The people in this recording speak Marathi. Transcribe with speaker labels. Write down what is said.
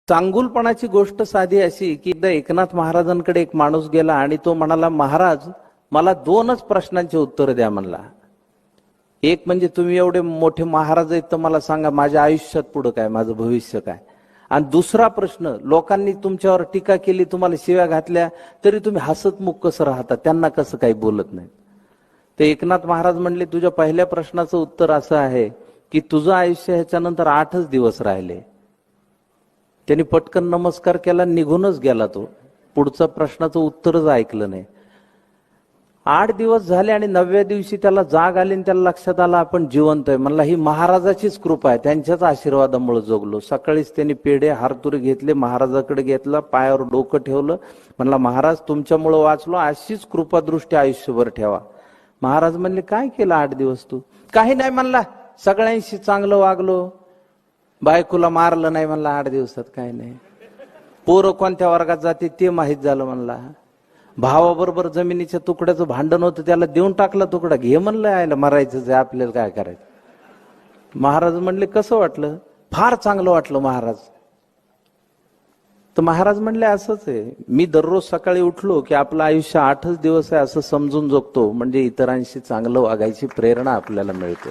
Speaker 1: चांगुलपणाची गोष्ट साधी अशी की एकदा एकनाथ महाराजांकडे एक माणूस गेला आणि तो म्हणाला, महाराज मला दोनच प्रश्नांचे उत्तर द्या म्हणला. एक म्हणजे तुम्ही एवढे मोठे महाराज आहेत तर मला सांगा माझ्या आयुष्यात पुढे काय, माझं भविष्य काय. आणि दुसरा प्रश्न, लोकांनी तुमच्यावर टीका केली, तुम्हाला शिव्या घातल्या तरी तुम्ही हसतमुख कसं राहता, त्यांना कसं काही बोलत नाही. ते एकनाथ महाराज म्हणले, तुझ्या पहिल्या प्रश्नाचं उत्तर असं आहे की तुझं आयुष्य ह्याच्यानंतर 8च दिवस राहिले. त्यांनी पटकन नमस्कार केला, निघूनच गेला. तो पुढचं प्रश्नाचं उत्तरच ऐकलं नाही. 8 दिवस झाले आणि 9व्या दिवशी त्याला जाग आली आणि त्याला लक्षात आलं आपण जिवंत आहे. म्हणला ही महाराजाचीच कृपा आहे, त्यांच्याच आशीर्वादामुळे जगलो. सकाळीच त्यांनी पेढे हारतुरे घेतले, महाराजाकडे घेतला, पायावर डोकं ठेवलं. म्हणला महाराज तुमच्यामुळे वाचलो, अशीच कृपादृष्टी आयुष्यभर ठेवा. महाराज म्हणले काय केलं 8 दिवस तू? काही नाही म्हणला, सगळ्यांशी चांगलं वागलो, बायकोला मारलं नाही म्हणला 8 दिवसात. काय नाही, पोरं कोणत्या वर्गात जाते ते माहित झालं म्हणला. भावाबरोबर जमिनीच्या तुकड्याचं भांडण होतं, त्याला देऊन टाकला तुकडा, घे म्हणलं, आयला मरायचंच आहे आपल्याला, काय करायचं. महाराज म्हणले कसं वाटलं? फार चांगलं वाटलं महाराज. तर महाराज म्हणले असंच आहे, मी दररोज सकाळी उठलो की आपलं आयुष्य 8च दिवस आहे असं समजून जगतो, म्हणजे इतरांशी चांगलं वागायची प्रेरणा आपल्याला मिळते.